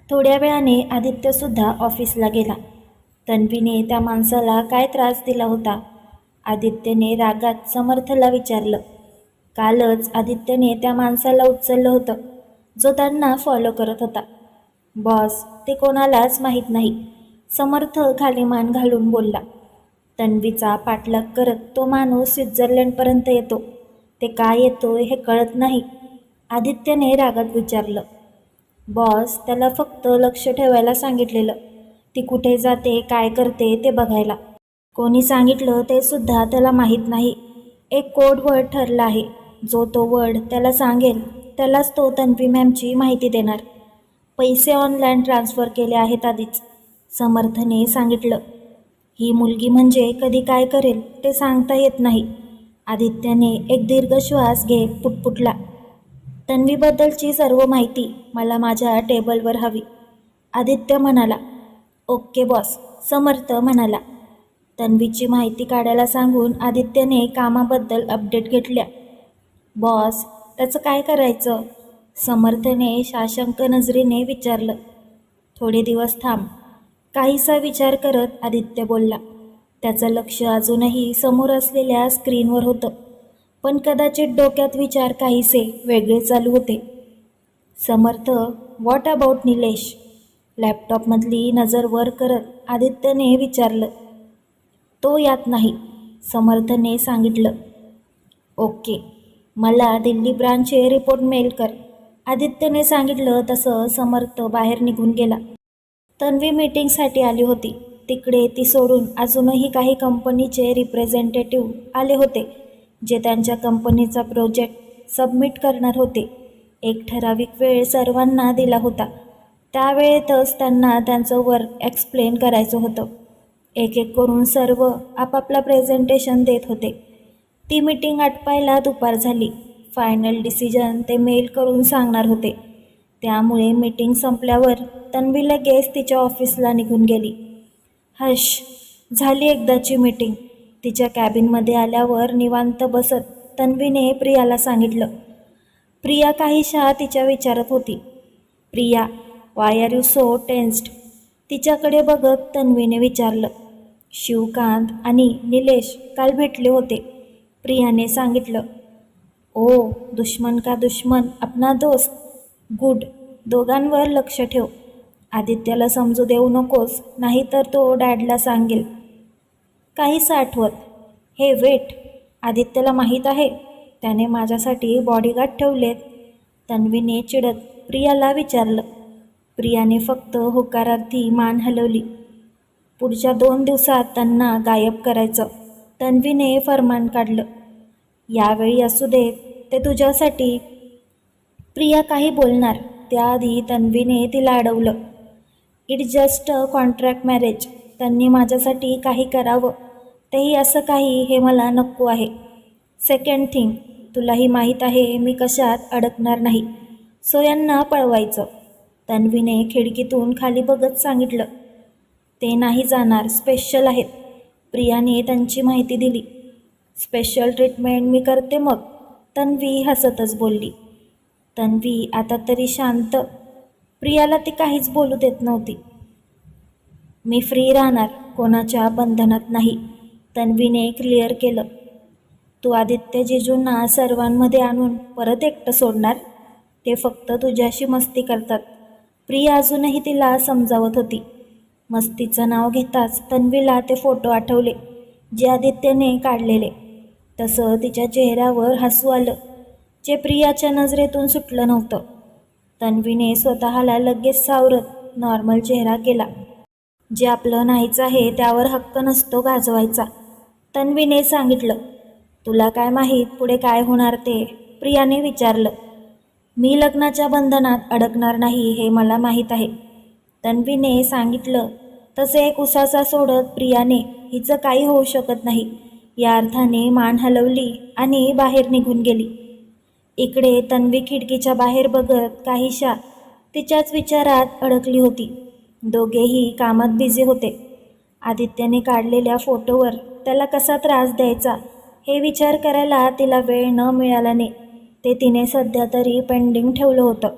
थोड्या वेळाने आदित्यसुद्धा ऑफिसला गेला. तन्वीने त्या माणसाला काय त्रास दिला होता? आदित्यने रागात समर्थला विचारलं. कालच आदित्यने त्या माणसाला उचललं होतं, जो त्यांना फॉलो करत होता. बॉस, ते कोणालाच माहीत नाही, समर्थ खाली मान घालून बोलला. तन्वीचा पाठलाग करत तो माणूस स्वित्झर्लंडपर्यंत येतो. ते काय येतो हे कळत नाही, आदित्यने रागात विचारलं. बॉस, त्याला फक्त लक्ष ठेवायला सांगितलेलं, ती कुठे जाते काय करते ते बघायला. कोणी सांगितलं ते सुद्धा त्याला माहीत नाही. एक कोड वर्ड ठरला आहे, जो तो वर्ड त्याला सांगेल त्यालाच तो तन्वी मॅमची माहिती देणार. पैसे ऑनलाईन ट्रान्स्फर केले आहेत आधीच, समर्थने सांगितलं. ही मुलगी म्हणजे कधी काय करेल ते सांगता येत नाही. आदित्यने एक दीर्घ श्वास घेत पुटपुटला. तन्वीबद्दलची सर्व माहिती मला माझ्या टेबलवर हवी, आदित्य म्हणाला. ओके बॉस, समर्थ म्हणाला. तन्वीची माहिती काढायला सांगून आदित्यने कामाबद्दल अपडेट घेतल्या. बॉस, त्याचं काय करायचं? समर्थने साशंक नजरेने विचारलं. थोडे दिवस थांब, काहीसा विचार करत आदित्य बोलला. त्याचं लक्ष अजूनही समोर असलेल्या स्क्रीनवर होतं, पण कदाचित डोक्यात विचार काहीसे वेगळे चालू होते. समर्थ, व्हॉट अबाउट निलेश? लॅपटॉपमधली नजर वर करत आदित्यने विचारलं. तो यात नाही, समर्थने सांगितलं. ओके, मला दिल्ली ब्रांचचे रिपोर्ट मेल कर, आदित्यने सांगितलं. तसं समर्थ बाहेर निघून गेला. तन्वी मीटिंगसाठी आली होती. तिकडे ती सोडून अजूनही काही कंपनीचे रिप्रेझेंटेटिव्ह आले होते, जे त्यांच्या कंपनीचा प्रोजेक्ट सबमिट करणार होते. एक ठराविक वेळ सर्वांना दिला होता. त्या वेळेतच त्यांना त्यांचं वर्क एक्सप्लेन करायचं होतं. एक एक करून सर्व आपापला प्रेझेंटेशन देत होते. ती मीटिंग आटपायला दुपार झाली. फायनल डिसिजन ते मेल करून सांगणार होते. त्यामुळे मीटिंग संपल्यावर तन्वी लगेच तिच्या ऑफिसला निघून गेली. हश, झाली एकदाची मीटिंग. तिच्या कॅबिनमध्ये आल्यावर निवांत बसत तन्वीने प्रियाला सांगितलं. प्रिया काहीशा तिच्या विचारत होती. Priya, why are you so tensed? तिच्याकडे बघत तन्वीने विचारलं. शिवकांत आणि निलेश काल भेटले होते, प्रियाने सांगितलं. ओ, दुश्मन का दुश्मन अपना दोस्त. गुड, दोघांवर लक्ष ठेव. आदित्यला समजू देऊ नकोस, नाहीतर तो डॅडला सांगेल. काहीच आठवत. हे वेट, आदित्यला माहीत आहे, त्याने माझ्यासाठी बॉडीगार्ड ठेवलेत, तन्वीने चिडत प्रियाला विचारलं. प्रियाने फक्त होकारार्थी मान हलवली. पुढच्या 2 दिवसात त्यांना गायब करायचं, तन्वीने फरमान काढलं. यावेळी असू देत, ते तुझ्यासाठी. प्रिया काही बोलणार त्याआधी तन्वीने तिला अडवलं. It's just a contract marriage. त्यांनी माझ्यासाठी काही करावं, तेही असं काही, हे मला नको आहे. सेकंड थिंग, तुलाही माहीत आहे मी कशात अडकणार नाही, सो यांना पळवायचं, तन्वीने खिडकीतून खाली बघत सांगितलं. ते नाही जाणार, स्पेशल आहेत, प्रियाने त्यांची माहिती दिली. स्पेशल ट्रीटमेंट मी करते मग, तन्वी हसतच बोलली. तन्वी, आता तरी शांत. प्रियाला ती काहीच बोलू देत नव्हती. मी फ्री राहणार, कोणाच्या बंधनात नाही, तन्वीने क्लिअर केलं. तू आदित्य जिजूंना सर्वांमध्ये आणून परत एकटं सोडणार? ते फक्त तुझ्याशी मस्ती करतात, प्रिया अजूनही तिला समजावत होती. मस्तीचं नाव घेताच तन्वीला ते फोटो आठवले, जे आदित्यने काढलेले. तसं तिच्या चेहऱ्यावर हसू आलं, जे प्रियाच्या नजरेतून सुटलं नव्हतं. तन्वीने स्वतःला लगेच सावरत नॉर्मल चेहरा केला. जे आपलं नाहीच आहे त्यावर हक्क नसतो गाजवायचा, तन्वीने सांगितलं. तुला काय माहीत पुढे काय होणार ते, प्रियाने विचारलं. मी लग्नाच्या बंधनात अडकणार नाही हे मला माहीत आहे, तन्वीने सांगितलं. तसे एक उसासा सोडत प्रियाने हिचं काही होऊ शकत नाही या अर्थाने मान हलवली आणि बाहेर निघून गेली. इकडे तन्वी खिडकीच्या बाहेर बघत काहीशा तिच्याच विचारात अडकली होती. दोघेही कामात बिझी होते. आदित्यने काढलेल्या फोटोवर त्याला कसा त्रास द्यायचा हे विचार करायला तिला वेळ न मिळाल्याने ते तिने सध्या तरी पेंडिंग ठेवलं होतं.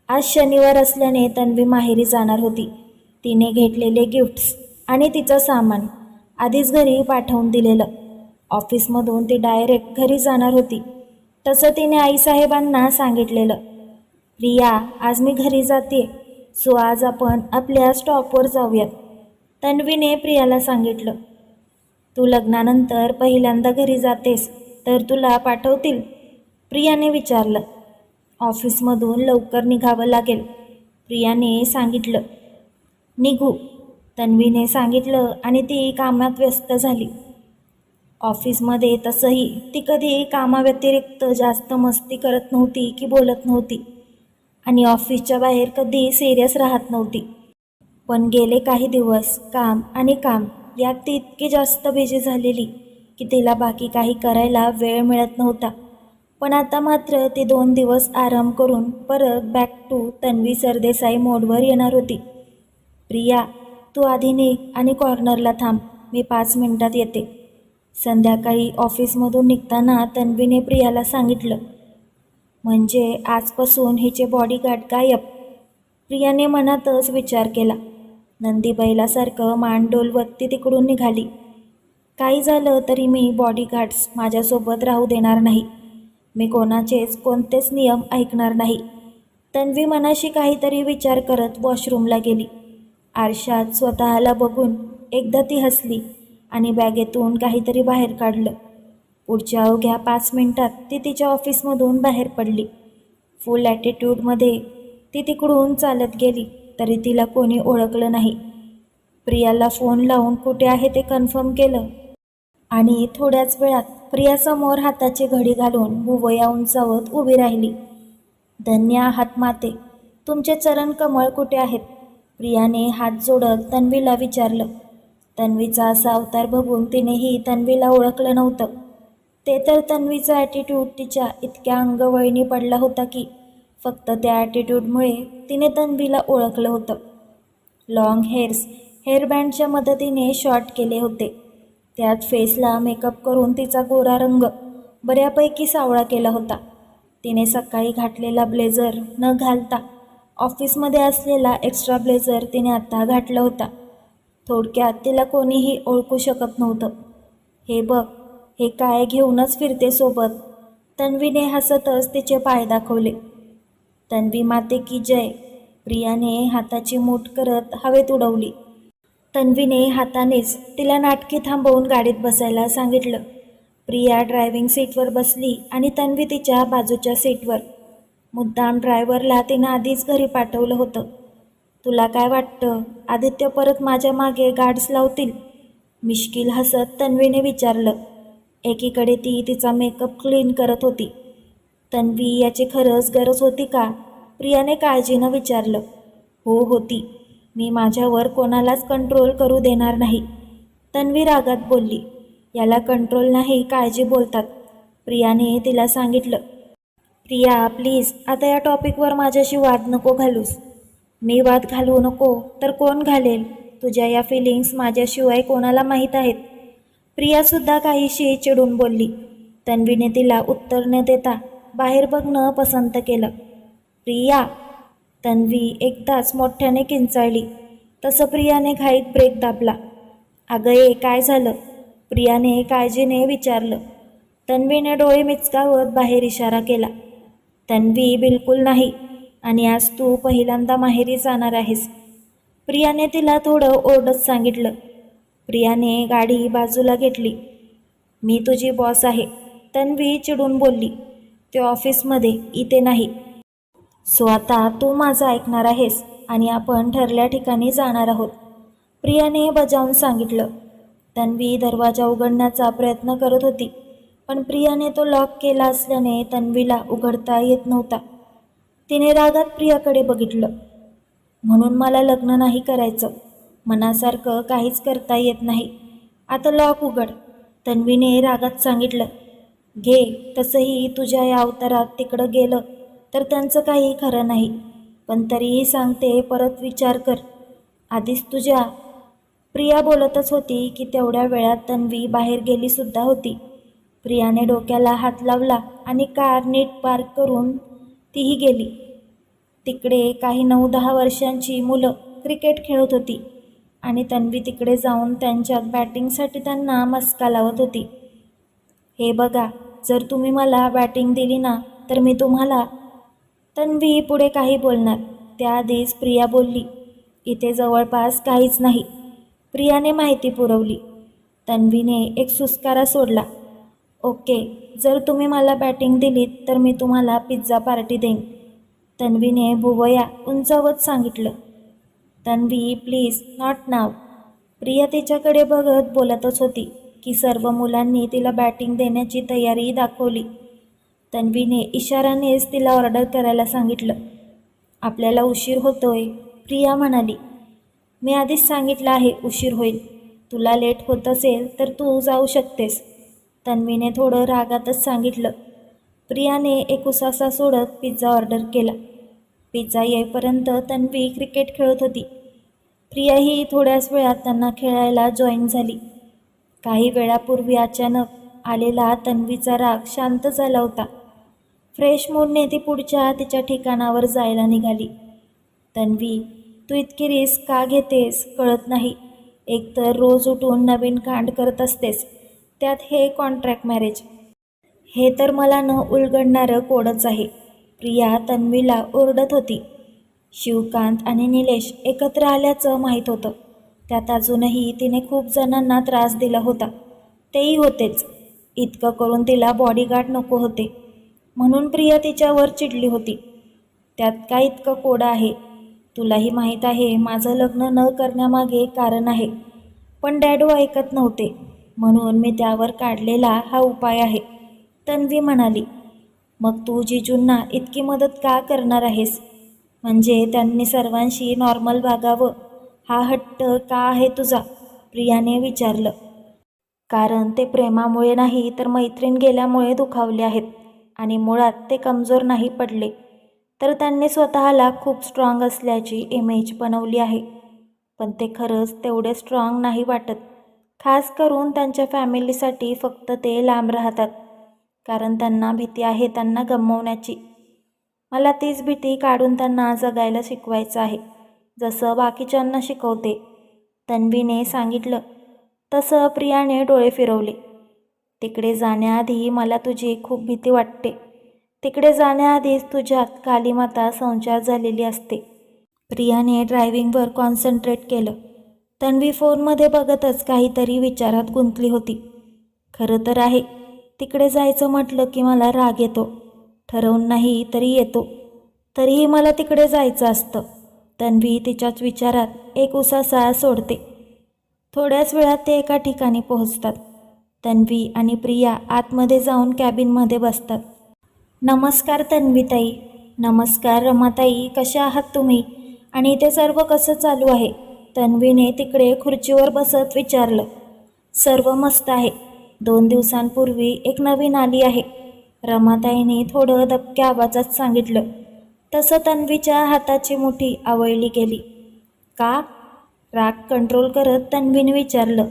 आज शनिवार असल्याने तन्वी माहेरी जाणार होती. तिने घेतलेले गिफ्ट्स आणि तिचं सामान आधीच घरी पाठवून दिलेलं. ऑफिसमधून ती डायरेक्ट घरी जाणार होती. तसं तिने आईसाहेबांना सांगितलेलं. प्रिया, आज मी घरी जाते, सो आज आपण आपल्या स्टॉपवर जाऊयात, तन्वीने प्रियाला सांगितलं. तू लग्नानंतर पहिल्यांदा घरी जातेस तर तुला पाठवतील? प्रियाने विचारलं. ऑफिसमधून लवकर निघावं लागेल, प्रियाने सांगितलं. निघू, तन्वीने सांगितलं आणि ती कामात व्यस्त झाली. ऑफिसमध्ये तसंही ती कधी कामाव्यतिरिक्त जास्त मस्ती करत नव्हती की बोलत नव्हती आणि ऑफिसच्या बाहेर कधी सिरियस राहत नव्हती. पण गेले काही दिवस काम आणि काम यात ती इतकी जास्त बिझी झालेली की तिला बाकी काही करायला वेळ मिळत नव्हता. पण आता मात्र ती 2 दिवस आराम करून परत बॅक टू तन्वी सरदेसाई मोडवर येणार होती. प्रिया, तू आधी निघ आणि कॉर्नरला थांब, मी 5 मिनिटात येते, संध्याकाळी ऑफिसमधून निघताना तन्वीने प्रियाला सांगितलं. म्हणजे आजपासून हिचे बॉडीगार्ड गायब, प्रियाने मनातच विचार केला. नंदी बैलासारखं मान डोलवत ती तिकडून निघाली. काही झालं तरी मी बॉडीगार्ड्स माझ्यासोबत राहू देणार नाही, मी कोणाचेच कोणतेच नियम ऐकणार नाही, तन्वी मनाशी काहीतरी विचार करत वॉशरूमला गेली. आरशात स्वतःला बघून एकदा ती हसली आणि बॅगेतून काहीतरी बाहेर काढलं. पुढच्या अवघ्या 5 मिनिटात ती तिच्या ऑफिसमधून बाहेर पडली. फुल ॲटिट्यूडमध्ये ती तिकडून चालत गेली तरी तिला कोणी ओळखलं नाही. प्रियाला फोन लावून कुठे आहे ते कन्फर्म केलं आणि थोड्याच वेळात प्रियासमोर हाताची घडी घालून भुवया उंचावत उभी राहिली. धन्य आहात माते, तुमचे चरण कमळ कुठे आहेत, प्रियाने हात जोडत तन्वीला विचारलं. तन्वीचा असा अवतार बघून तिनेही तन्वीला ओळखलं नव्हतं. ते तर तन्वीचा ॲटिट्यूड तिच्या इतक्या अंगवळणी पडला होता की फक्त त्या ॲटिट्यूडमुळे तिने तन्वीला ओळखलं होतं. लॉंग हेअर्स हेअरबँडच्या मदतीने शॉर्ट केले होते. त्यात फेसला मेकअप करून तिचा गोरा रंग बऱ्यापैकी सावळा केला होता. तिने सकाळी घातलेला ब्लेझर न घालता ऑफिसमध्ये असलेला एक्स्ट्रा ब्लेझर तिने आत्ता घातला होता. थोडक्यात तिला कोणीही ओळखू शकत नव्हतं. हे बघ, हे काय घेऊनच फिरते सोबत, तन्वीने हसतच तिचे पाय दाखवले. तन्वी माते की जय, प्रियाने हाताची मूठ करत हवेत उडवली. तन्वीने हातानेच तिला नाटकी थांबवून गाडीत बसायला सांगितलं. प्रिया ड्रायव्हिंग सीटवर बसली आणि तन्वी तिच्या बाजूच्या सीटवर. मुद्दाम ड्रायव्हरला तिनं आधीच घरी पाठवलं होतं. तुला काय वाटतं, आदित्य परत माझ्या मागे गार्ड्स लावतील, मिश्किल हसत तन्वीने विचारलं. एकीकडे ती तिचा मेकअप क्लीन करत होती. तन्वी, याची खरंच गरज होती का, प्रियाने काळजीनं विचारलं. हो होती, मी माझ्यावर कोणालाच कंट्रोल करू देणार नाही, तन्वी रागात बोलली. याला कंट्रोल नाही काळजी बोलतात, प्रियाने तिला सांगितलं. प्रिया प्लीज, आता या टॉपिकवर माझ्याशी वाद नको घालूस. मी वाद घालवू नको तर कोण घालेल, तुझ्या या फिलिंग्स माझ्याशिवाय कोणाला माहीत आहेत, प्रियासुद्धा काहीशी चिडून बोलली. तन्वीने तिला उत्तर न देता बाहेर बघणं पसंत केलं. प्रिया, तन्वी एकदाच मोठ्याने किंचाळली. तसं प्रियाने घाईत ब्रेक दाबला. अगं ये, काय झालं, प्रियाने काळजीने विचारलं. तन्वीने डोळे मिचकावत बाहेर इशारा केला. तन्वी, बिलकुल नाही, आणि आज तू पहिल्यांदा माहेरी जाणार आहेस, प्रियाने तिला थोडं ओरडत सांगितलं. प्रियाने गाडी बाजूला घेतली. मी तुझी बॉस आहे, तन्वी चिडून बोलली. ते ऑफिसमध्ये, इथे नाही, सो आता तू माझं ऐकणार आहेस आणि आपण ठरल्या ठिकाणी जाणार आहोत, प्रियाने बजावून सांगितलं. तन्वी दरवाजा उघडण्याचा प्रयत्न करत होती, पण प्रियाने तो लॉक केला असल्याने तन्वीला उघडता येत नव्हता. तिने रागात प्रियाकडे बघितलं. म्हणून मला लग्न नाही करायचं, मनासारखं काहीच करता येत नाही, आता लॉक उघड, तन्वीने रागात सांगितलं. घे, तसंही तुझ्या या अवतारात तिकडं गेलं तर त्यांचं काही खरं नाही, पण तरीही सांगते, परत विचार कर, आधीच तुझ्या. प्रिया बोलतच होती की तेवढ्या वेळात तन्वी बाहेर गेलीसुद्धा होती. प्रियाने डोक्याला हात लावला आणि कार नीट पार्क करून तीही गेली. तिकडे काही 9-10 वर्षांची मुलं क्रिकेट खेळत होती आणि तन्वी तिकडे जाऊन त्यांच्यात बॅटिंगसाठी त्यांना मस्का लावत होती. हे बघा, जर तुम्ही मला बॅटिंग दिली ना तर मी तुम्हाला. तन्वी पुढे काही बोलणार त्याआधीच प्रिया बोलली, इथे जवळपास काहीच नाही. प्रियाने माहिती पुरवली. तन्वीने एक सुस्कारा सोडला. ओके, जर तुम्ही मला बॅटिंग दिलीत तर मी तुम्हाला पिझ्झा पार्टी देईन. तन्वीने भुवया उंचावत सांगितलं. तन्वी प्लीज, नॉट नाव. प्रिया तिच्याकडे बघत बोलतच होती की सर्व मुलांनी तिला बॅटिंग देण्याची तयारी दाखवली. तन्वीने इशारानेच तिला ऑर्डर करायला सांगितलं. आपल्याला उशीर होतोय, प्रिया म्हणाली. मी आधीच सांगितलं आहे उशीर होईल. तुला लेट होत असेल तर तू जाऊ शकतेस, तन्वीने थोडं रागातच सांगितलं. प्रियाने एक उसासा सोडत पिझ्झा ऑर्डर केला. पिझ्झा येईपर्यंत तन्वी क्रिकेट खेळत होती. प्रियाही थोड्याच वेळात त्यांना खेळायला जॉईन झाली. काही वेळापूर्वी अचानक आलेला तन्वीचा राग शांत झाला होता. फ्रेश मूडने ती पुढच्या तिच्या ठिकाणावर जायला निघाली. तन्वी, तू इतकी रिस्क का घेतेस कळत नाही. एकतर रोज उठून नवीन कांड करत असतेस, त्यात हे कॉन्ट्रॅक्ट मॅरेज. हे तर मला न उलगडणारं कोडच आहे, प्रिया तन्वीला ओरडत होती. शिवकांत आणि निलेश एकत्र आल्याचं माहीत होतं. त्यात अजूनही तिने खूप जणांना त्रास दिला होता. तेही होतेच. इतकं करून तिला बॉडीगार्ड नको होते म्हणून प्रिया तिच्यावर चिडली होती. त्यात काय इतकं कोडं आहे? तुलाही माहीत आहे माझं लग्न न करण्यामागे कारण आहे. पण डॅडू ऐकत नव्हते म्हणून मी त्यावर काढलेला हा उपाय आहे, तन्वी म्हणाली. मग तू जिजूंना इतकी मदत का करणार आहेस? म्हणजे त्यांनी सर्वांशी नॉर्मल वागावं हा हट्ट का आहे तुझा? प्रियाने विचारलं. कारण ते प्रेमामुळे नाही तर मैत्रीण गेल्यामुळे दुखावले आहेत आणि मुळात ते कमजोर नाही पडले, तर त्यांनी स्वतःला खूप स्ट्रॉंग असल्याची इमेज बनवली आहे. पण ते खरंच तेवढे स्ट्रॉंग नाही वाटत. खास करून त्यांच्या फॅमिलीसाठी फक्त ते लांब राहतात कारण त्यांना भीती आहे त्यांना गमावण्याची. मला तीच भीती काढून त्यांना जगायला शिकवायचं आहे, जसं बाकीच्यांना शिकवते, तन्वीने सांगितलं. तसं प्रियाने डोळे फिरवले. तिकडे जाण्याआधी मला तुझी खूप भीती वाटते. तिकडे जाण्याआधीच तुझ्यात कालीमाता संचार झालेली असते. प्रियाने ड्रायव्हिंगवर कॉन्सन्ट्रेट केलं. तन्वी फोनमध्ये बघतच काहीतरी विचारात गुंतली होती. खरं तर आहे, तिकडे जायचं म्हटलं की मला राग येतो. ठरवून नाही तरी येतो. तरीही मला तिकडे जायचं असतं. तन्वी तिच्याच विचारात एक उसासा सोडते. थोड्याच वेळात ते एका ठिकाणी पोहोचतात. तन्वी आणि प्रिया आतमध्ये जाऊन कॅबिनमध्ये बसतात. नमस्कार तन्वीताई. नमस्कार रमाताई, कशा आहात तुम्ही? आणि इथे सर्व कसं चालू आहे? तन्वीने तिकडे खुर्चीवर बसत विचारलं. सर्व मस्त आहे. 2 दिवसांपूर्वी एक नवीन आली आहे, रमाताईने थोडं दबक्या आवाजात सांगितलं. तसं तन्वीच्या हाताची मुठी आवळली गेली. का? राग कंट्रोल करत तन्वीने विचारलं.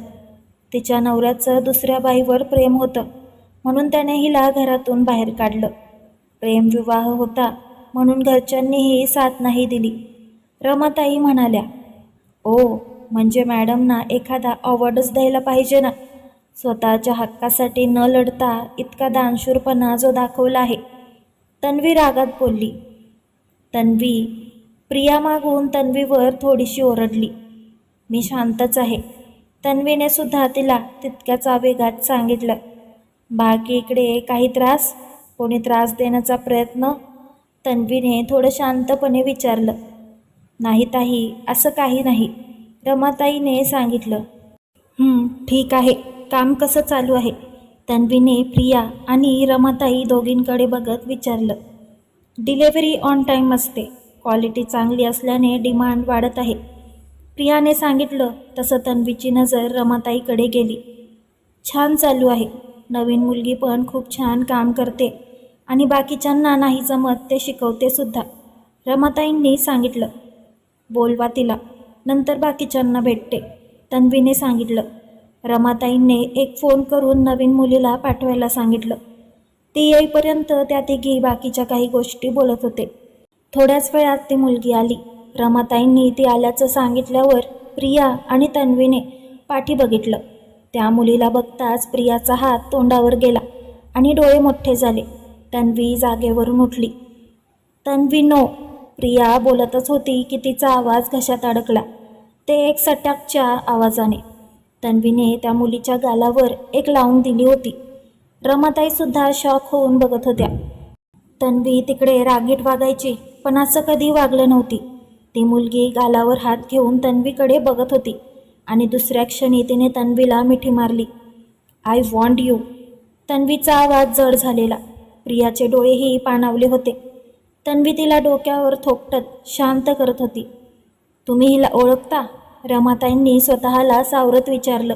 तिच्या नवऱ्याचं दुसऱ्या बाईवर प्रेम होतं म्हणून त्याने हिला घरातून बाहेर काढलं. प्रेमविवाह होता म्हणून घरच्यांनीही साथ नाही दिली, रमाताई म्हणाल्या. ओ, म्हणजे मॅडमना एखादा अवॉर्डच द्यायला पाहिजे ना, स्वतःच्या हक्कासाठी न लढता इतका दानशूरपणा जो दाखवला आहे, तन्वी रागात बोलली. तन्वी, प्रिया मागून तन्वीवर थोडीशी ओरडली. मी शांतच आहे, तन्वीने सुद्धा तिला तितक्याच आवेगात सांगितलं. बाकी इकडे काही त्रास? कोणी त्रास देण्याचा प्रयत्न? तन्वीने थोडं शांतपणे विचारलं. नाही ताई, असं काही नाही, रमाताईने सांगितलं. ठीक आहे. काम कसं चालू आहे? तन्वीने प्रिया आणि रमाताई दोघींकडे बघत विचारलं. डिलेव्हरी ऑन टाईम असते. क्वालिटी चांगली असल्याने डिमांड वाढत आहे, प्रियाने सांगितलं. तसं तन्वीची नजर रमाताईकडे गेली. छान चालू आहे. नवीन मुलगी पण खूप छान काम करते आणि बाकीच्यांना नाही जमत ते शिकवते सुद्धा, रमाताईंनी सांगितलं. बोलवा तिला, नंतर बाकीच्यांना भेटते, तन्वीने सांगितलं. रमाताईंने एक फोन करून नवीन मुलीला पाठवायला सांगितलं. ती येईपर्यंत त्या तिघी बाकीच्या काही गोष्टी बोलत होते. थोड्याच वेळात ती मुलगी आली. रमाताईंनी ती आल्याचं सांगितल्यावर प्रिया आणि तन्वीने पाठी बघितलं. त्या मुलीला बघताच प्रियाचा हात तोंडावर गेला आणि डोळे मोठे झाले. तन्वी जागेवरून उठली. तन्वी नो. प्रिया बोलतच होती की तिचा आवाज घशात अडकला. ते एक सटकच्या आवाजाने. तन्वीने त्या मुलीच्या गालावर एक लावून दिली होती. रमाताईसुद्धा शॉक होऊन बघत होत्या. तन्वी तिकडे रागीट वागायची, पण असं कधी वागलं नव्हती. ती मुलगी गालावर हात घेऊन तन्वीकडे बघत होती आणि दुसऱ्या क्षणी तिने तन्वीला मिठी मारली. I want you. तन्वीचा आवाज जड झालेला. प्रियाचे डोळेही पाणावले होते. तन्वी तिला डोक्यावर थोपटत शांत करत होती. तुम्ही हिला ओळखता? रमाताईंनी स्वतःला सावरत विचारलं.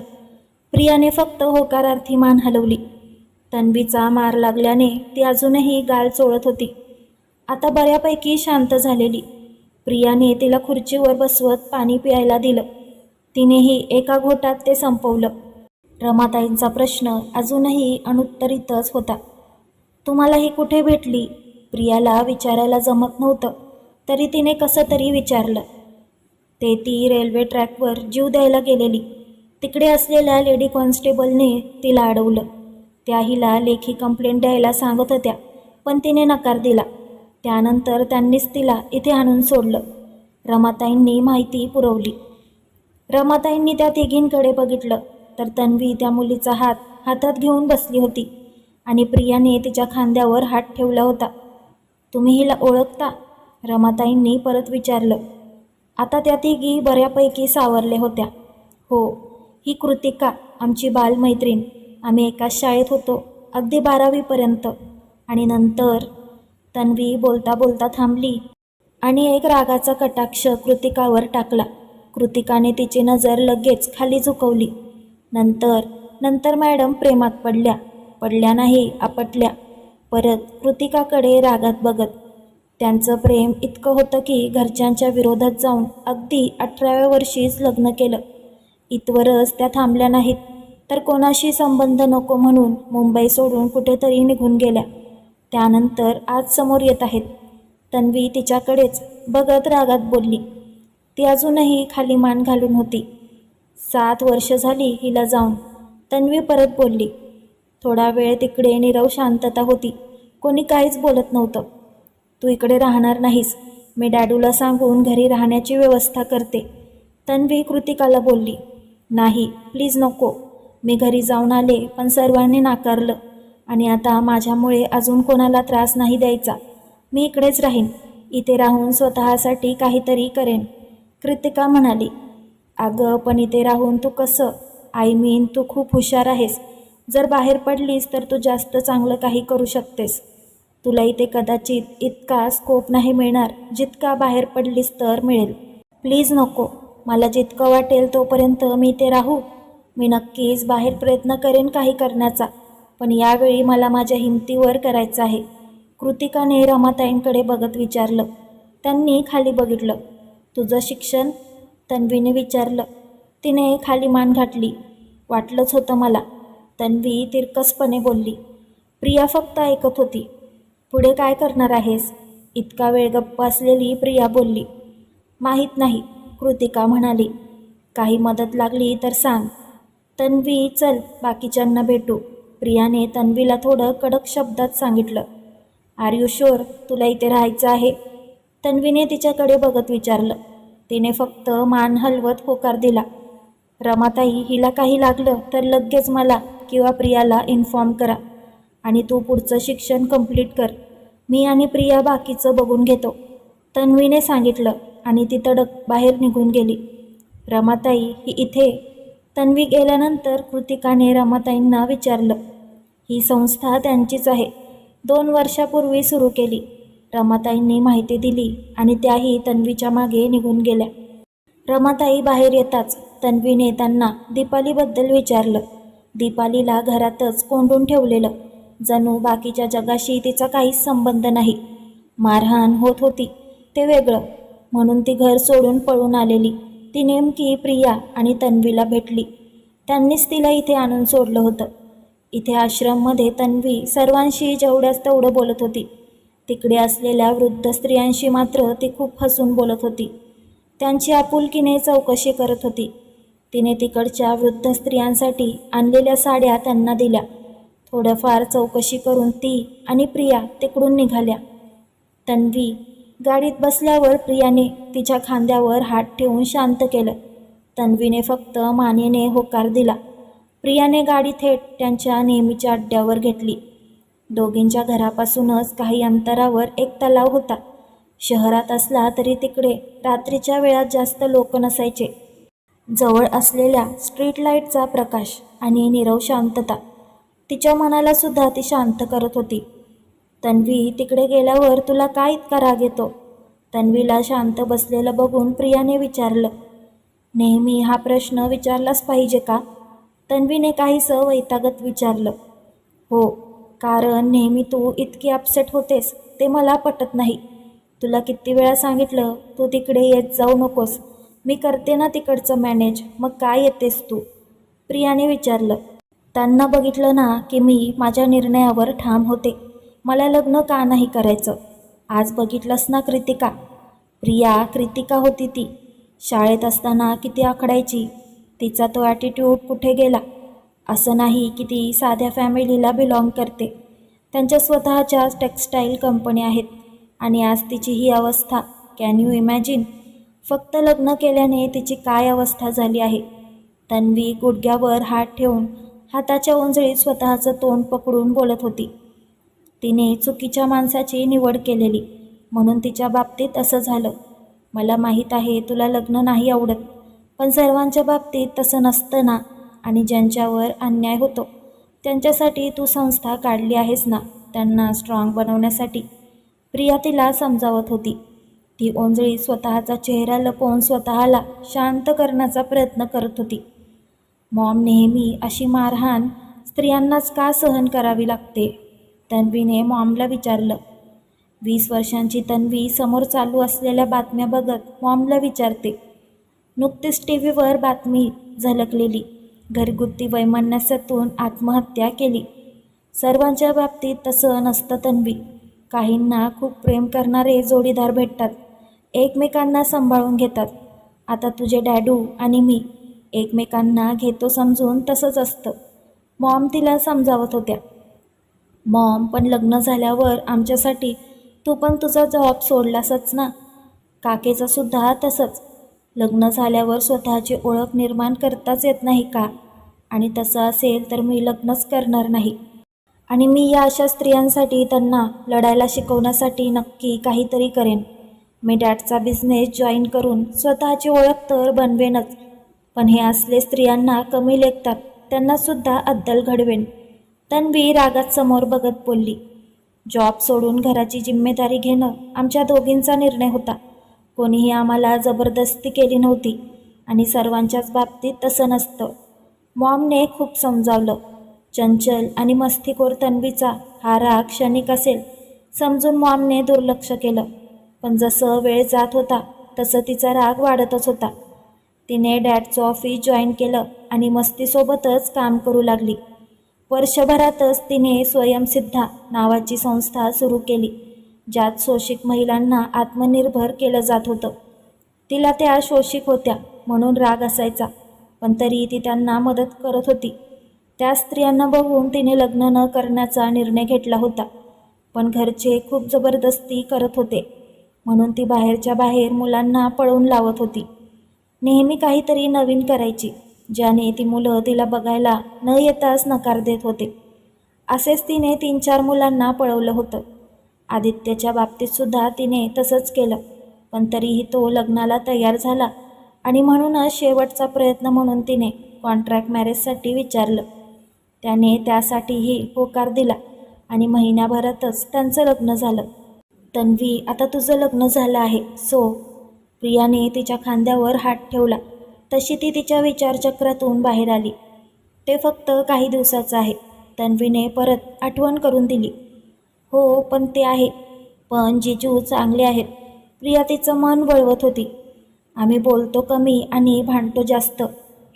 प्रियाने फक्त होकारार्थी मान हलवली. तन्वीचा मार लागल्याने ती अजूनही गाल चोळत होती. आता बऱ्यापैकी शांत झालेली. प्रियाने तिला खुर्चीवर बसवत पाणी प्यायला दिलं. तिनेही एका घोटात ते संपवलं. रमाताईंचा प्रश्न अजूनही अनुत्तरितच होता. तुम्हाला ही कुठे भेटली? प्रियाला विचारायला जमत नव्हतं, तरी तिने कसं तरी विचारलं. ती रेल्वे ट्रॅकवर जीव द्यायला गेलेली. तिकडे असलेल्या लेडी कॉन्स्टेबलने तिला अडवलं. त्या हिला लेखी कंप्लेंट द्यायला सांगत होत्या, पण तिने नकार दिला. त्यानंतर त्यांनीच तिला इथे आणून सोडलं. रमाताईंनी माहिती पुरवली. रमाताईंनी त्या तिघींकडे बघितलं तर तन्वी त्या मुलीचा हात हातात घेऊन बसली होती आणि प्रियाने तिच्या खांद्यावर हात ठेवला होता. तुम्ही हिला ओळखता? रमाताईंनी परत विचारलं. आता त्या तिघी बऱ्यापैकी सावरले होत्या. हो, ही कृतिका, आमची बालमैत्रीण. आम्ही एकाच शाळेत होतो, अगदी 12वीपर्यंत. आणि नंतर तन्वी बोलता बोलता थांबली आणि एक रागाचा कटाक्ष कृतिकावर टाकला. कृतिकाने तिची नजर लगेच खाली झुकवली. नंतर मॅडम प्रेमात पडल्या नाही, आपटल्या. परत कृतिकाकडे रागात बघत. त्यांचं प्रेम इतकं होतं की घरच्यांच्या विरोधात जाऊन अगदी 18व्या वर्षीच लग्न केलं. इतवरच त्या थांबल्या नाहीत, तर कोणाशी संबंध नको म्हणून मुंबई सोडून कुठेतरी निघून गेल्या. त्यानंतर आज समोर येत आहेत. तन्वी तिच्याकडेच बघत रागात बोलली. ती अजूनही खाली मान घालून होती. 7 वर्ष झाली हिला जाऊन, तन्वी परत बोलली. थोडा वेळ तिकडे नीरव शांतता होती. कोणी काहीच बोलत नव्हतं. तू इकडे राहणार नाहीस. मी डॅडूला सांगून घरी राहण्याची व्यवस्था करते. तन्वी कृतिकाला बोलली. नाही, प्लीज नको. मी घरी जाऊन आले, पण सर्वांनी नाकारलं. आणि आता माझ्यामुळे अजून कोणाला त्रास नाही द्यायचा. मी इकडेच राहीन. इथे राहून स्वतःसाठी काहीतरी करेन. कृतिका म्हणाली. अगं, पण इथे राहून तू कसं? आय मीन, तू खूप हुशार आहेस. जर बाहेर पडलीस तर तू जास्त चांगलं काही करू शकतेस. तुला इथे कदाचित इतका स्कोप नाही मिळणार जितका बाहेर पडलीस तर मिळेल. प्लीज नको. मला जितकं वाटेल तोपर्यंत मी इथे राहू. मी नक्कीच बाहेर प्रयत्न करेन काही करण्याचा, पण यावेळी मला माझ्या हिमतीवर करायचं आहे. कृतिकाने रमाताईंकडे बघत विचारलं. त्यांनी खाली बघितलं. तुझं शिक्षण? तन्वीने विचारलं. तिने खाली मान घातली. वाटलंच होतं मला. तन्वी तिरकसपणे बोलली. प्रिया फक्त ऐकत होती. पुढे काय करणार आहेस? इतका वेळ गप्प असलेली प्रिया बोलली. माहीत नाही, कृतिका म्हणाली. काही मदत लागली तर सांग. तन्वी, चल बाकीच्यांना भेटू. प्रियाने तन्वीला थोडं कडक शब्दात सांगितलं. आर यू शुअर तुला इथे राहायचं आहे? तन्वीने तिच्याकडे बघत विचारलं. तिने फक्त मान हलवत होकार दिला. रमाताई, हिला काही लागलं तर लगेच मला किंवा प्रियाला इन्फॉर्म करा. आणि तू पुढचं शिक्षण कंप्लीट कर. मी आणि प्रिया बाकीचं बघून घेतो, तन्वीने सांगितलं आणि ती तडक बाहेर निघून गेली. रमाताई, ही इथे? तन्वी गेल्यानंतर कृतिकाने रमाताईंना विचारलं. ही संस्था त्यांचीच आहे. 2 वर्षापूर्वी सुरू केली. रमाताईंनी माहिती दिली आणि त्याही तन्वीच्या मागे निघून गेल्या. रमाताई बाहेर येताच तन्वीने त्यांना दीपालीबद्दल विचारलं. दीपालीला घरातच कोंडून ठेवलेलं. जणू बाकीच्या जगाशी तिचा काहीच संबंध नाही. मारहाण होत होती ते वेगळं, म्हणून ती घर सोडून पळून आलेली. ती नेमकी प्रिया आणि तन्वीला भेटली. त्यांनीच तिला इथे आणून सोडलं होतं. इथे आश्रममध्ये तन्वी सर्वांशी जेवढ्याच तेवढं बोलत होती. तिकडे असलेल्या वृद्ध स्त्रियांशी मात्र ती खूप हसून बोलत होती. त्यांची आपुलकीने चौकशी करत होती. तिने तिकडच्या वृद्ध स्त्रियांसाठी आणलेल्या साड्या त्यांना दिल्या. थोडंफार चौकशी करून ती आणि प्रिया तिकडून निघाल्या. तन्वी गाडीत बसल्यावर प्रियाने तिच्या खांद्यावर हात ठेवून शांत केलं. तन्वीने फक्त मानेने होकार दिला. प्रियाने गाडी थेट त्यांच्या नेहमीच्या अड्ड्यावर घेतली. दोघींच्या घरापासूनच काही अंतरावर एक तलाव होता. शहरात असला तरी तिकडे रात्रीच्या वेळात जास्त लोक नसायचे. जवळ असलेल्या स्ट्रीट लाईटचा प्रकाश आणि नीरव शांतता तिच्या मनाला सुद्धा ती शांत करत होती. तन्वी, तिकडे गेल्यावर तुला काय इतका राग येतो? तन्वीला शांत बसलेलं बघून प्रियाने विचारलं. नेहमी हा प्रश्न विचारलाच पाहिजे का? तन्वीने काहीसं वैतागत विचारलं. हो, कारण नेहमी तू इतकी अपसेट होतेस ते मला पटत नाही. तुला किती वेळा सांगितलं तू तिकडे येत जाऊ नकोस. मी करते ना तिकडचं मॅनेज, मग काय येतेस तू? प्रियाने विचारलं. त्यांना बघितलं ना की मी माझ्या निर्णयावर ठाम होते. मला लग्न का नाही करायचं? आज बघितलंस ना कृतिका. कृतिका होती ती. शाळेत असताना किती आखडायची. तिचा तो ॲटिट्यूड कुठे गेला? असं नाही की ती साध्या फॅमिलीला बिलॉंग करते. त्यांच्या स्वतःच्या टेक्स्टाईल कंपनी आहेत आणि आज तिची ही अवस्था. Can you imagine? फक्त लग्न केल्याने तिची काय अवस्था झाली आहे? तन्वी गुडघ्यावर हात ठेवून हाताच्या ओंजळीत स्वतःचं तोंड पकडून बोलत होती. तिने चुकीच्या माणसाची निवड केलेली म्हणून तिच्या बाबतीत असं झालं. मला माहीत आहे तुला लग्न नाही आवडत, पण सर्वांच्या बाबतीत तसं नसतं ना. आणि ज्यांच्यावर अन्याय होतो त्यांच्यासाठी तू संस्था काढली आहेस ना, त्यांना स्ट्रॉंग बनवण्यासाठी. प्रिया तिला समजावत होती. ती ओंजळी स्वतःचा चेहरा लपवून स्वतःला शांत करण्याचा प्रयत्न करत होती. मॉम, नेहमी अशी मारहाण स्त्रियांनाच का सहन करावी लागते? तन्वीने मॉमला विचारलं. 20 वर्षांची तन्वी समोर चालू असलेल्या बातम्या बघत मॉमला विचारते. नुकतीच टीव्हीवर बातमी झलकलेली. घरगुती वैमनस्यातून आत्महत्या केली. सर्वांच्या बाबतीत तसं नसतं तन्वी. काहींना खूप प्रेम करणारे जोडीदार भेटतात, एकमेकांना सांभाळून घेतात. आता तुझे डॅडू आणि मी एकमेकांना घेतो समजून तसंच असतं. मॉम तिला समजावत होत्या. मॉम, पण लग्न झाल्यावर आमच्यासाठी तू पण तुझा जॉब सोडलासच ना. काकेचं सुद्धा तसंच. लग्न झाल्यावर स्वतःची ओळख निर्माण करताच येत नाही का? आणि तसं असेल तर मी लग्नच करणार नाही. आणि मी या अशा स्त्रियांसाठी त्यांना लढायला शिकवण्यासाठी नक्की काहीतरी करेन. मी डॅडचा बिझनेस जॉईन करून स्वतःची ओळख तर बनवेनच, पण हे असले स्त्रियांना कमी लेखतात त्यांनासुद्धा अद्दल घडवेन. तन्वी रागात समोर बघत बोलली. जॉब सोडून घराची जिम्मेदारी घेणं आमच्या दोघींचा निर्णय होता. कोणीही आम्हाला जबरदस्ती केली नव्हती आणि सर्वांच्याच बाबतीत तसं नसतं. मॉमने खूप समजावलं. चंचल आणि मस्तीखोर तन्वीचा हा राग क्षणिक असेल समजून मॉमने दुर्लक्ष केलं. पण जसं वेळ जात होता तसं तिचा राग वाढतच होता. तिने डॅडचं ऑफिस जॉईन केलं आणि मस्तीसोबतच काम करू लागली. वर्षभरातच तिने स्वयंसिद्धा नावाची संस्था सुरू केली, ज्यात शोषित महिलांना आत्मनिर्भर केलं जात होतं. तिला त्या शोषित होत्या म्हणून राग असायचा, पण तरी ती त्यांना मदत करत होती. त्या स्त्रियांना बघून तिने लग्न न करण्याचा निर्णय घेतला होता, पण घरचे खूप जबरदस्ती करत होते म्हणून ती बाहेरच्या बाहेर मुलांना पळवून लावत होती. नेहमी काहीतरी नवीन करायची, ज्याने ती मुलं तिला बघायला न येताच नकार देत होते. असेच तिने 3-4 मुलांना पळवलं होतं. आदित्यच्या बाबतीतसुद्धा तिने तसंच केलं, पण तरीही तो लग्नाला तयार झाला आणि म्हणूनच शेवटचा प्रयत्न म्हणून तिने कॉन्ट्रॅक्ट मॅरेजसाठी विचारलं. त्याने त्यासाठीही होकार दिला आणि महिन्याभरातच त्यांचं लग्न झालं. तन्वी, आता तुझं लग्न झालं आहे सो. प्रियाने तिच्या खांद्यावर हात ठेवला तशी ती तिच्या विचारचक्रातून बाहेर आली. ते फक्त काही दिवसाचं आहे, तन्वीने परत आठवण करून दिली. हो, पण ते आहे. पण जिजू चांगले आहेत. प्रिया तिचं मन वळवत होती. आम्ही बोलतो कमी आणि भांडतो जास्त,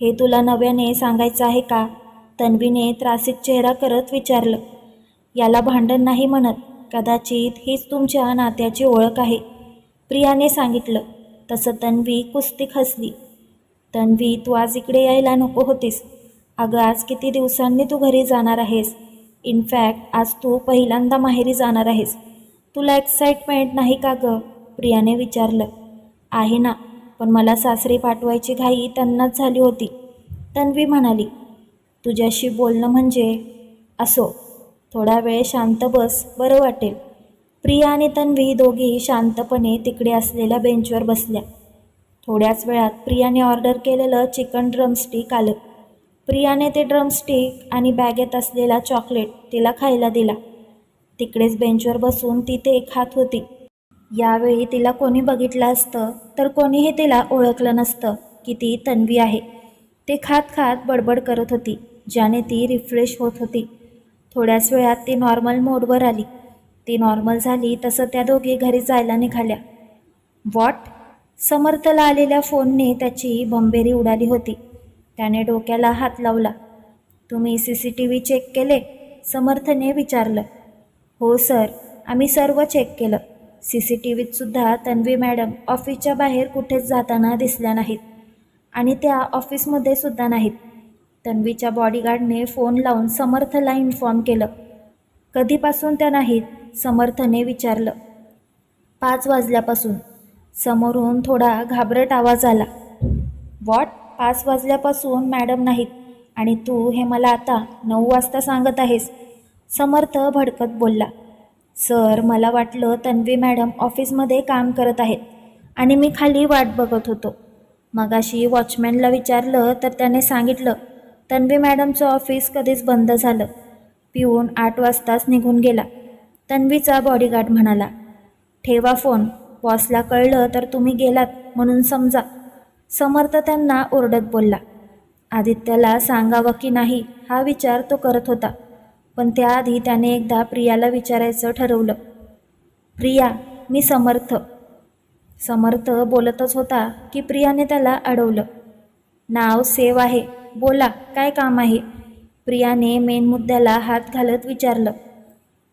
हे तुला नव्याने सांगायचं आहे का? तन्वीने त्रासिक चेहरा करत विचारलं. याला भांडण नाही म्हणत, कदाचित हीच तुमच्या नात्याची ओळख आहे, प्रियाने सांगितलं. तसं तन्वी कुस्तीक हसली. तन्वी, तू आज इकडे यायला नको होतीस. अगं, आज किती दिवसांनी तू घरी जाणार आहेस. इनफॅक्ट आज तू पहिल्यांदा माहेरी जाणार आहेस. तुला एक्साइटमेंट नाही का गं? प्रियाने विचारलं. आहे ना, पण मला सासरी पाठवायची घाई त्यांनाच झाली होती, तन्वी म्हणाली. तुझ्याशी बोलणं म्हणजे? असो, थोडा वेळ शांत बस, बरं वाटेल. प्रिया आणि तन्वी दोघी शांतपणे तिकडे असलेल्या बेंचवर बसल्या. थोड्याच वेळात प्रियाने ऑर्डर केलेलं चिकन ड्रमस्टिक आलं. प्रियाने ते ड्रमस्टिक आणि बॅगेत असलेला चॉकलेट तिला खायला दिला. तिकडेच बेंचवर बसून ती ते खात होती. यावेळी तिला कोणी बघितलं असतं तर कोणीही तिला ओळखलं नसतं की ती तन्वी आहे. ते खात खात बडबड करत होती, ज्याने ती रिफ्रेश होत होती. थोड्याच वेळात ती नॉर्मल मोडवर आली. ती नॉर्मल झाली तसं त्या दोघी घरी जायला निघाल्या. व्हॉट? समर्थला आलेल्या फोनने त्याची बंबेरी उडाली होती. त्याने डोक्याला हात लावला. तुम्ही CCTV चेक केले? समर्थने विचारलं. हो सर, आम्ही सर्व चेक केलं. CCTVत सुद्धा तन्वी मॅडम ऑफिसच्या बाहेर कुठेच जाताना दिसल्या नाहीत आणि त्या ऑफिसमध्ये सुद्धा नाहीत. तन्वीच्या बॉडीगार्डने फोन लावून समर्थला इन्फॉर्म केलं. कधीपासून त्या नाहीत? समर्थने विचारलं. 5 वाजल्यापासून. समोरून थोडा घाबरट आवाज आला. व्हॉट? 5 वाजल्यापासून मॅडम नाहीत आणि तू हे मला आता 9 वाजता सांगत आहेस? समर्थ भडकत बोलला. सर, मला वाटलं तन्वी मॅडम ऑफिसमध्ये काम करत आहेत आणि मी खाली वाट बघत होतो. मगाशी वॉचमॅनला विचारलं तर त्याने सांगितलं तन्वी मॅडमचं ऑफिस कधीच बंद झालं. पिऊन 8 वाजताच निघून गेला, तन्वीचा बॉडीगार्ड म्हणाला. ठेवा फोन, बॉसला कळलं तर तुम्ही गेलात म्हणून समजा, समर्थ त्यांना ओरडत बोलला. आदित्यला सांगावं की नाही हा विचार तो करत होता, पण त्याआधी त्याने एकदा प्रियाला विचारायचं ठरवलं. प्रिया, मी समर्थ. समर्थ बोलतच होता की प्रियाने त्याला अडवलं. नाव सेव्ह आहे, बोला, काय काम आहे? प्रियाने मेन मुद्द्याला हात घालत विचारलं.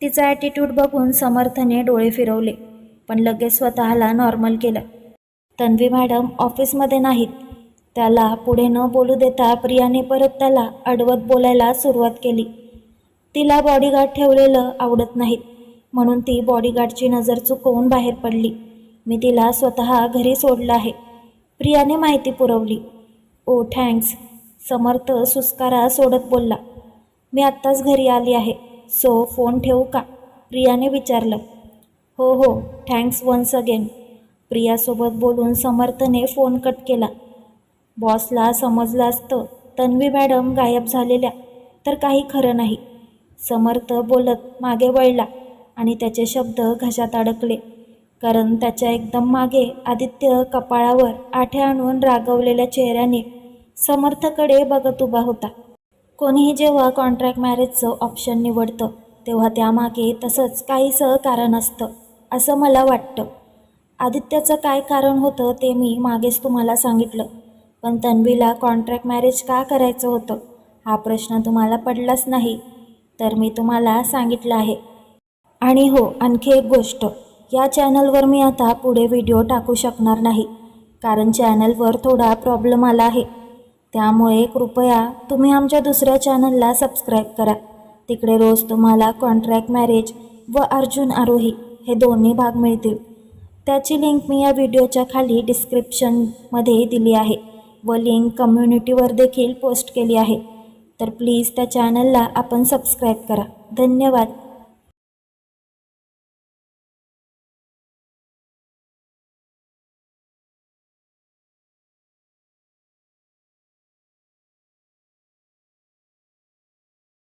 तिचा ॲटिट्यूड बघून समर्थने डोळे फिरवले, पण लगेच स्वतःला नॉर्मल केलं. तन्वी मॅडम ऑफिसमध्ये नाहीत. त्याला पुढे न बोलू देता प्रियाने परत त्याला अडवत बोलायला सुरुवात केली. तिला बॉडीगार्ड ठेवलेलं आवडत नाहीत म्हणून ती बॉडीगार्डची नजर चुकवून बाहेर पडली. मी तिला स्वतः घरी सोडलं आहे, प्रियाने माहिती पुरवली. ओ थँक्स, समर्थ सुस्कारा सोडत बोलला. मी आत्ताच घरी आली आहे, सो फोन ठेवू का? प्रियाने विचारलं. हो हो, थँक्स वन्स अगेन. प्रियासोबत बोलून समर्थने फोन कट केला. बॉसला समजलं असतं तन्वी मॅडम गायब झालेल्या तर काही खरं नाही. समर्थ बोलत मागे वळला आणि त्याचे शब्द घशात अडकले, कारण त्याच्या एकदम मागे आदित्य कपाळावर आठ्या आणून रागवलेल्या चेहऱ्याने समर्थकडे बघत उभा होता. कोणीही जेव्हा कॉन्ट्रॅक्ट मॅरेजचं ऑप्शन निवडतं तेव्हा त्यामागे तसंच काहीसं कारण असतं असं मला वाटतं. आदित्यचं काय कारण होतं ते मी मागेच तुम्हाला सांगितलं, पण तन्वीला कॉन्ट्रॅक्ट मॅरेज का करायचं होतं हा प्रश्न तुम्हाला पडलाच नाही, तर मी तुम्हाला सांगितलं आहे. आणि हो, आणखी एक गोष्ट, या चॅनलवर मी आता पुढे व्हिडिओ टाकू शकणार नाही, कारण चॅनलवर थोडा प्रॉब्लेम आला आहे. त्यामुळे कृपया तुम्ही आमच्या दुसऱ्या चॅनलला सबस्क्राईब करा. तिकडे रोज तुम्हाला कॉन्ट्रॅक्ट मॅरेज व अर्जुन आरोही हे दोन्ही भाग मिळतील. त्याची लिंक मी या व्हिडिओच्या खाली डिस्क्रिप्शनमध्ये दिली आहे व लिंक कम्युनिटीवर देखील पोस्ट केली आहे. तर प्लीज त्या चॅनलला आपण सबस्क्राईब करा. धन्यवाद.